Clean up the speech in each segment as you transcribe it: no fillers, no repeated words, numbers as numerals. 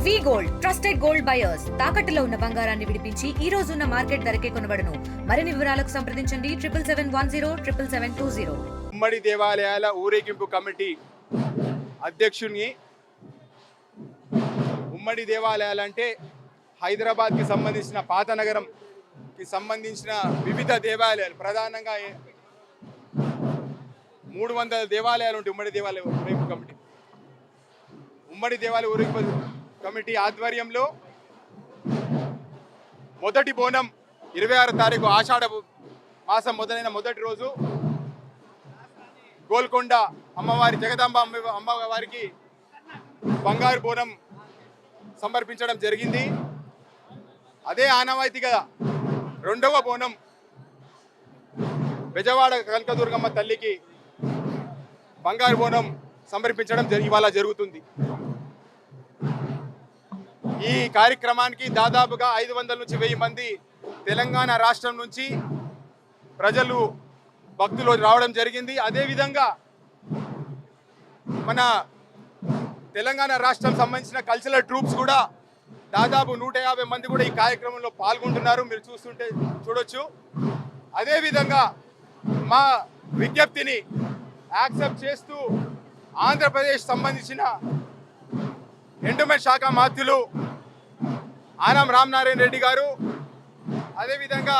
వి gold trusted gold buyers తాకట్టులో ఉన్న బంగారాన్ని విడిపించి ఈ రోజు ఉన్న మార్కెట్ ధరకే కొనబడును. మరిన్ని వివరాలకు సంప్రదించండి 77107720. ఉమ్మడి దేవాలయాల ఊరేగింపు కమిటీ అధ్యక్షుని. ఉమ్మడి దేవాలయాలంటే హైదరాబాద్కి సంబంధించిన పాత నగరంకి సంబంధించిన వివిధ దేవాలయాలు, ప్రధానంగా 300 దేవాలయాలు ఉంటాయి. ఉమ్మడి దేవాలయ ఊరేగింపు కమిటీ ఊరేగింపు కమిటీ ఆధ్వర్యంలో మొదటి బోనం 26 తారీఖు ఆషాఢ మాసం మొదలైన మొదటి రోజు గోల్కొండ అమ్మవారి జగదాంబ అమ్మవారికి బంగారు బోనం సమర్పించడం జరిగింది. అదే ఆనవాయితీగా రెండవ బోనం బెజవాడ కనకదుర్గమ్మ తల్లికి బంగారు బోనం సమర్పించడం ఇవాళ జరుగుతుంది. ఈ కార్యక్రమానికి దాదాపుగా 500 నుంచి 1000 మంది తెలంగాణ రాష్ట్రం నుంచి ప్రజలు భక్తులు రావడం జరిగింది. అదేవిధంగా మన తెలంగాణ రాష్ట్రం సంబంధించిన కల్చరల్ ట్రూప్స్ కూడా దాదాపు 150 మంది కూడా ఈ కార్యక్రమంలో పాల్గొంటున్నారు. మీరు చూడొచ్చు. అదేవిధంగా మా విజ్ఞప్తిని యాక్సెప్ట్ చేస్తూ ఆంధ్రప్రదేశ్ సంబంధించిన ఎండోమెంట్ శాఖ మంత్రులు ఆనం రామనారాయణ రెడ్డి గారు, అదేవిధంగా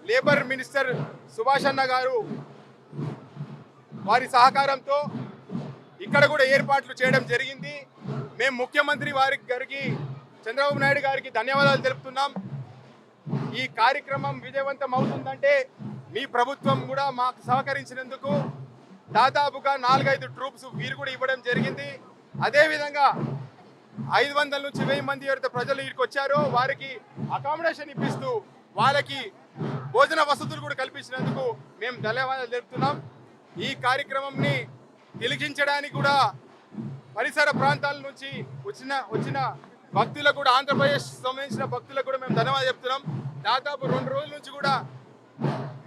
లేబర్ మినిస్టర్ సుభాష్ అన్న గారు వారి సహకారంతో ఇక్కడ కూడా ఏర్పాట్లు చేయడం జరిగింది. మేము ముఖ్యమంత్రి గారికి చంద్రబాబు నాయుడు గారికి ధన్యవాదాలు తెలుపుతున్నాం. ఈ కార్యక్రమం విజయవంతం అవుతుందంటే మీ ప్రభుత్వం కూడా మాకు సహకరించినందుకు దాదాపుగా 4-5 ట్రూప్స్ వీరు కూడా ఇవ్వడం జరిగింది. అదేవిధంగా 500 నుంచి 1000 మంది ఎవరైతే ప్రజలు ఇక్కడికి వచ్చారో వారికి అకామిడేషన్ ఇప్పిస్తూ వాళ్ళకి భోజన వసతులు కూడా కల్పించినందుకు మేము ధన్యవాదాలు తెలుపుతున్నాం. ఈ కార్యక్రమంని తిలకించడానికి కూడా పరిసర ప్రాంతాల నుంచి వచ్చిన భక్తులకు కూడా, ఆంధ్రప్రదేశ్ సంబంధించిన భక్తులకు కూడా మేము ధన్యవాదాలు చెప్తున్నాం. దాదాపు 2 రోజుల నుంచి కూడా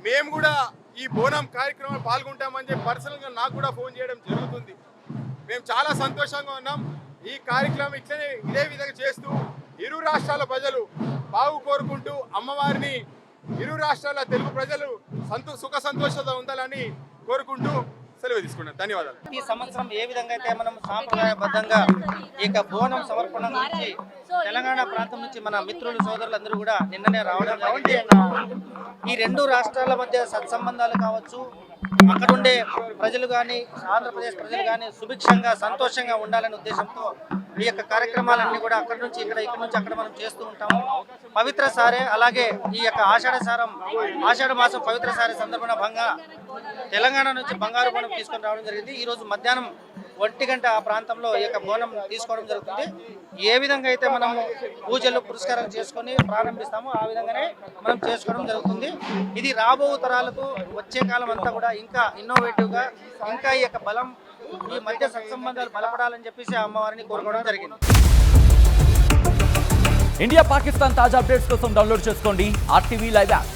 మేము కూడా ఈ బోనం కార్యక్రమంలో పాల్గొంటామని చెప్పి పర్సనల్గా నాకు కూడా ఫోన్ చేయడం జరుగుతుంది. మేము చాలా సంతోషంగా ఉన్నాం. ఈ కార్యక్రమం ఇదే విధంగా చేస్తూ ఇరు రాష్ట్రాల ప్రజలు బాగు కోరుకుంటూ అమ్మవారిని ఇరు రాష్ట్రాల తెలుగు ప్రజలు సుఖ సంతోషంతో ఉండాలని కోరుకుంటూ సెలవు తీసుకున్నాం. ధన్యవాదాలు. ఈ సంవత్సరం ఏ విధంగా అయితే మనం సాంప్రదాయబద్ధంగా ఈ బోనం సమర్పణ నుంచి తెలంగాణ ప్రాంతం నుంచి మన మిత్రులు సోదరులందరూ కూడా నిన్ననే రావడం జరిగింది. ఈ 2 రాష్ట్రాల మధ్య సత్సంబంధాలు కావచ్చు, అక్కడుండే ప్రజలు కానీ ఆంధ్రప్రదేశ్ ప్రజలు కానీ సుభిక్షంగా సంతోషంగా ఉండాలనే ఉద్దేశంతో ఈ యొక్క కార్యక్రమాలన్నీ కూడా అక్కడి నుంచి ఇక్కడ నుంచి అక్కడ మనం చేస్తూ ఉంటాము. పవిత్ర సారే, అలాగే ఈ యొక్క ఆషాఢ మాసం పవిత్ర సారే సందర్భంగా తెలంగాణ నుంచి బంగారు బోనం తీసుకొని రావడం జరిగింది. ఈరోజు మధ్యాహ్నం 1 గంట ఆ ప్రాంతంలో ఈ యొక్క బోనం తీసుకోవడం జరుగుతుంది. ఏ విధంగా అయితే మనము పూజలు పురస్కారాలు చేసుకొని ప్రారంభిస్తామో ఆ విధంగానే మనం చేసుకోవడం జరుగుతుంది. ఇది రాబో తరాలకు వచ్చే కాలం అంతా కూడా ఇంకా ఇన్నోవేటివ్గా, ఇంకా ఈ యొక్క బలం, ఈ మధ్య సత్సంబంధాలు బలపడాలని చెప్పేసి అమ్మవారిని కోరుకోవడం జరిగింది. ఇండియా పాకిస్తాన్ తాజా అప్డేట్స్ కోసం డౌన్లోడ్ చేసుకోండి RTV లైవ్ యాప్.